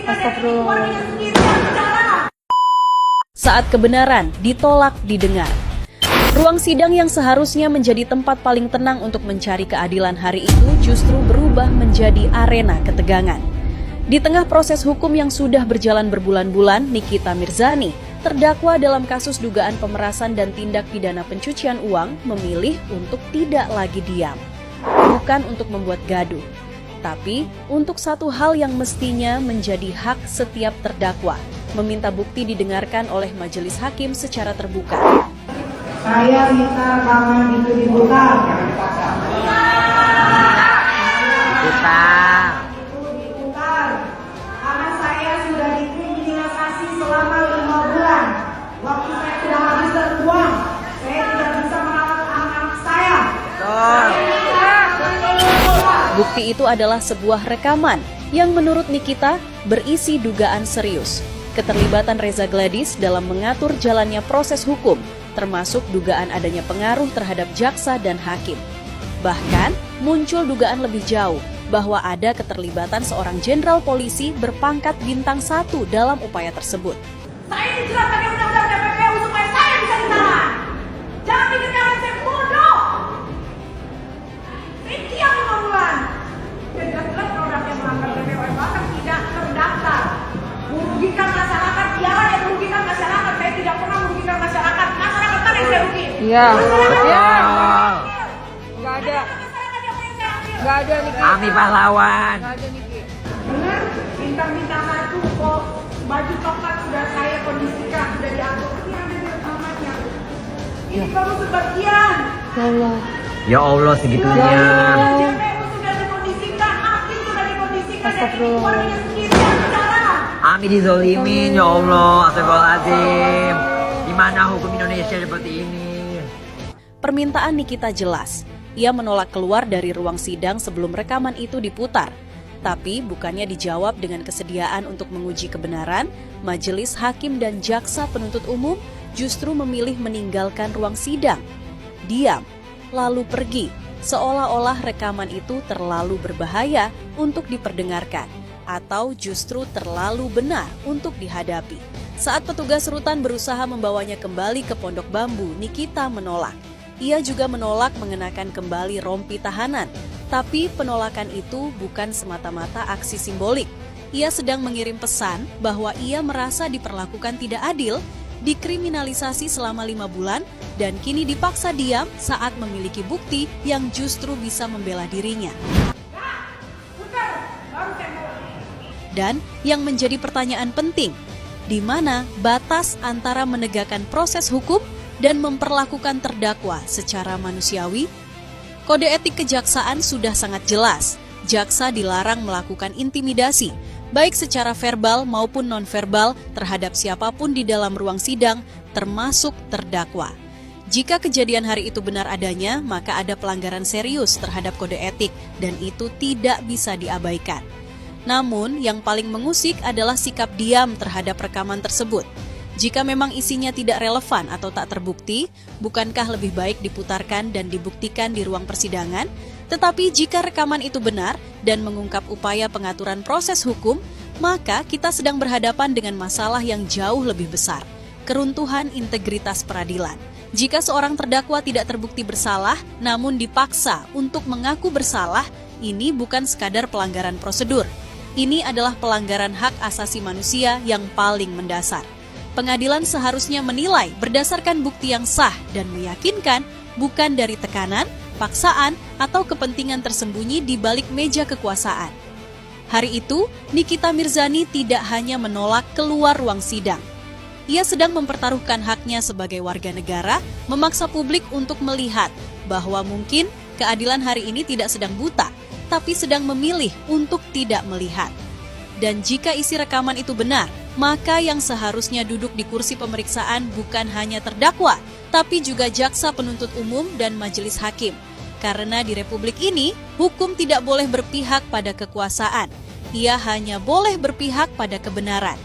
Astagfirullah. Saat kebenaran ditolak didengar. Ruang sidang yang seharusnya menjadi tempat paling tenang untuk mencari keadilan hari itu justru berubah menjadi arena ketegangan. Di tengah proses hukum yang sudah berjalan berbulan-bulan, Nikita Mirzani, terdakwa dalam kasus dugaan pemerasan dan tindak pidana pencucian uang, memilih untuk tidak lagi diam. Bukan untuk membuat gaduh, tapi untuk satu hal yang mestinya menjadi hak setiap terdakwa, meminta bukti didengarkan oleh majelis hakim secara terbuka. Saya minta rekaman itu dibuka. Karena saya sudah dikriminalisasi selama 5 bulan. Waktu saya sudah habiskan uang, saya tidak bisa merawat anak saya. Bukti itu adalah sebuah rekaman yang menurut Nikita berisi dugaan serius. Keterlibatan Reza Gladys dalam mengatur jalannya proses hukum, termasuk dugaan adanya pengaruh terhadap jaksa dan hakim. Bahkan muncul dugaan lebih jauh bahwa ada keterlibatan seorang jenderal polisi berpangkat bintang 1 dalam upaya tersebut. Saya dijerat pakai undang-undang TPPU supaya saya bisa ditahan. Jangan bikin kalian saya bodoh. Ini yang 5 bulan. Jelas-jelas produk yang melanggar TPPU bahkan tidak terdaftar. Merugikan masyarakat, dia yang merugikan masyarakat. Saya tidak pernah merugikan masyarakat. Masyarakat kan yang saya rugi. Iya. Nggak ada. Nggak ada Niki. Kami pahlawan. Nggak ada Niki. Benar, bintang-bintang 1 kok baju coklat sudah saya kondisikan, sudah diatur. Ini ada di rekamannya. Ini baru sebagian. Ya Allah. Ya Allah segitunya. JPU sudah dikondisikan, hakim sudah dikondisikan. Astagfirullah. Keluarganya sendiri yang bicara. Kami dizolimin ya Allah. Astagfirullahaladzim. Gimana hukum Indonesia seperti ini? Permintaan Nikita jelas. Ia menolak keluar dari ruang sidang sebelum rekaman itu diputar. Tapi bukannya dijawab dengan kesediaan untuk menguji kebenaran, majelis hakim dan jaksa penuntut umum justru memilih meninggalkan ruang sidang. Diam, lalu pergi, seolah-olah rekaman itu terlalu berbahaya untuk diperdengarkan, atau justru terlalu benar untuk dihadapi. Saat petugas rutan berusaha membawanya kembali ke Pondok Bambu, Nikita menolak. Ia juga menolak mengenakan kembali rompi tahanan. Tapi penolakan itu bukan semata-mata aksi simbolik. Ia sedang mengirim pesan bahwa ia merasa diperlakukan tidak adil, dikriminalisasi selama 5 bulan, dan kini dipaksa diam saat memiliki bukti yang justru bisa membela dirinya. Dan yang menjadi pertanyaan penting, di mana batas antara menegakkan proses hukum dan memperlakukan terdakwa secara manusiawi? Kode etik kejaksaan sudah sangat jelas. Jaksa dilarang melakukan intimidasi, baik secara verbal maupun nonverbal terhadap siapapun di dalam ruang sidang, termasuk terdakwa. Jika kejadian hari itu benar adanya, maka ada pelanggaran serius terhadap kode etik dan itu tidak bisa diabaikan. Namun, yang paling mengusik adalah sikap diam terhadap rekaman tersebut. Jika memang isinya tidak relevan atau tak terbukti, bukankah lebih baik diputarkan dan dibuktikan di ruang persidangan? Tetapi jika rekaman itu benar dan mengungkap upaya pengaturan proses hukum, maka kita sedang berhadapan dengan masalah yang jauh lebih besar, keruntuhan integritas peradilan. Jika seorang terdakwa tidak terbukti bersalah, namun dipaksa untuk mengaku bersalah, ini bukan sekadar pelanggaran prosedur. Ini adalah pelanggaran hak asasi manusia yang paling mendasar. Pengadilan seharusnya menilai berdasarkan bukti yang sah dan meyakinkan, bukan dari tekanan, paksaan, atau kepentingan tersembunyi di balik meja kekuasaan. Hari itu, Nikita Mirzani tidak hanya menolak keluar ruang sidang. Ia sedang mempertaruhkan haknya sebagai warga negara, memaksa publik untuk melihat bahwa mungkin keadilan hari ini tidak sedang buta, tapi sedang memilih untuk tidak melihat. Dan jika isi rekaman itu benar, maka yang seharusnya duduk di kursi pemeriksaan bukan hanya terdakwa, tapi juga jaksa penuntut umum dan majelis hakim. Karena di Republik ini, hukum tidak boleh berpihak pada kekuasaan. Ia hanya boleh berpihak pada kebenaran.